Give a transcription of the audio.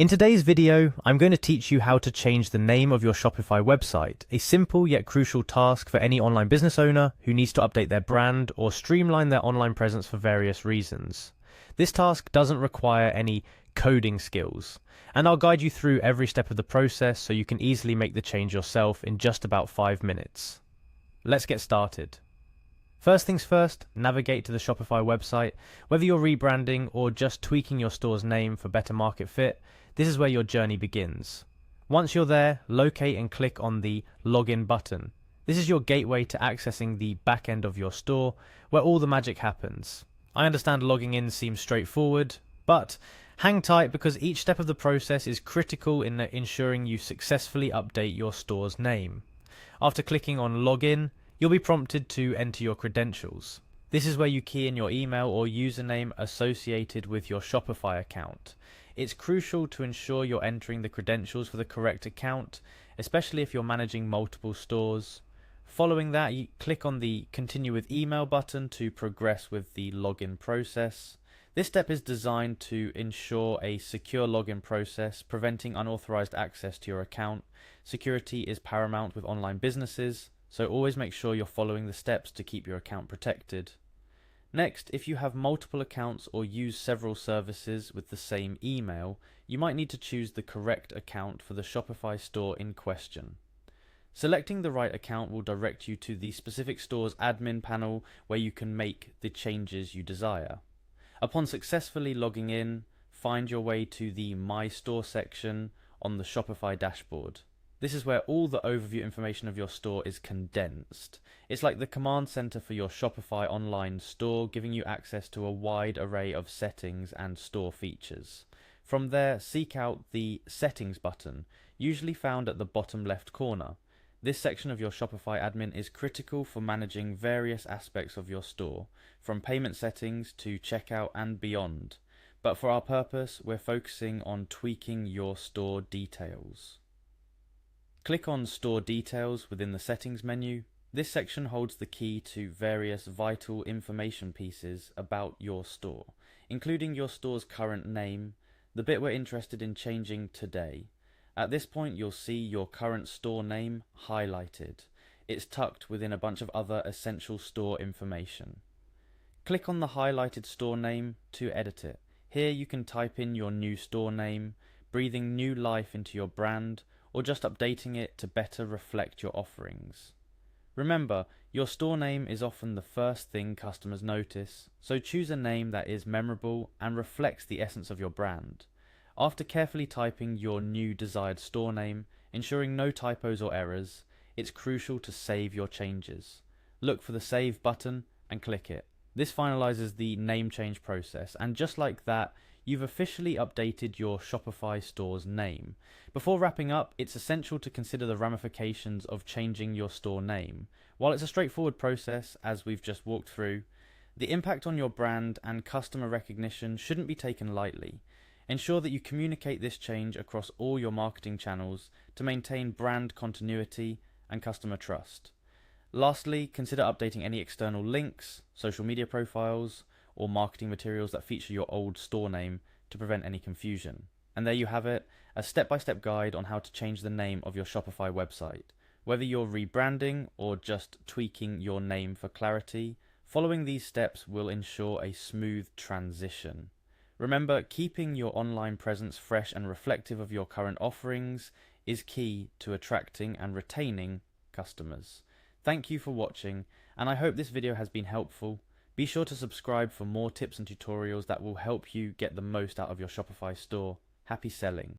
In today's video, I'm going to teach you how to change the name of your Shopify website, a simple yet crucial task for any online business owner who needs to update their brand or streamline their online presence for various reasons. This task doesn't require any coding skills, and I'll guide you through every step of the process so you can easily make the change yourself in just about 5 minutes. Let's get started. First things first, navigate to the Shopify website. Whether you're rebranding or just tweaking your store's name for better market fit, this is where your journey begins. Once you're there, locate and click on the Login button. This is your gateway to accessing the back end of your store, where all the magic happens. I understand logging in seems straightforward, but hang tight because each step of the process is critical in ensuring you successfully update your store's name. After clicking on Login, you'll be prompted to enter your credentials. This is where you key in your email or username associated with your Shopify account. It's crucial to ensure you're entering the credentials for the correct account, especially if you're managing multiple stores. Following that, you click on the Continue with Email button to progress with the login process. This step is designed to ensure a secure login process, preventing unauthorized access to your account. Security is paramount with online businesses, so always make sure you're following the steps to keep your account protected. Next, if you have multiple accounts or use several services with the same email, you might need to choose the correct account for the Shopify store in question. Selecting the right account will direct you to the specific store's admin panel where you can make the changes you desire. Upon successfully logging in, find your way to the My Store section on the Shopify dashboard. This is where all the overview information of your store is condensed. It's like the command center for your Shopify online store, giving you access to a wide array of settings and store features. From there, seek out the Settings button, usually found at the bottom left corner. This section of your Shopify admin is critical for managing various aspects of your store, from payment settings to checkout and beyond. But for our purpose, we're focusing on tweaking your store details. Click on Store Details within the Settings menu. This section holds the key to various vital information pieces about your store, including your store's current name, the bit we're interested in changing today. At this point, you'll see your current store name highlighted. It's tucked within a bunch of other essential store information. Click on the highlighted store name to edit it. Here you can type in your new store name, breathing new life into your brand, or just updating it to better reflect your offerings. Remember, your store name is often the first thing customers notice, so choose a name that is memorable and reflects the essence of your brand. After carefully typing your new desired store name, ensuring no typos or errors, it's crucial to save your changes. Look for the Save button and click it. This finalizes the name change process, and just like that, you've officially updated your Shopify store's name. Before wrapping up, it's essential to consider the ramifications of changing your store name. While it's a straightforward process, as we've just walked through, the impact on your brand and customer recognition shouldn't be taken lightly. Ensure that you communicate this change across all your marketing channels to maintain brand continuity and customer trust. Lastly, consider updating any external links, social media profiles, or marketing materials that feature your old store name to prevent any confusion. And there you have it, a step-by-step guide on how to change the name of your Shopify website. Whether you're rebranding or just tweaking your name for clarity, following these steps will ensure a smooth transition. Remember, keeping your online presence fresh and reflective of your current offerings is key to attracting and retaining customers. Thank you for watching, and I hope this video has been helpful. Be sure to subscribe for more tips and tutorials that will help you get the most out of your Shopify store. Happy selling!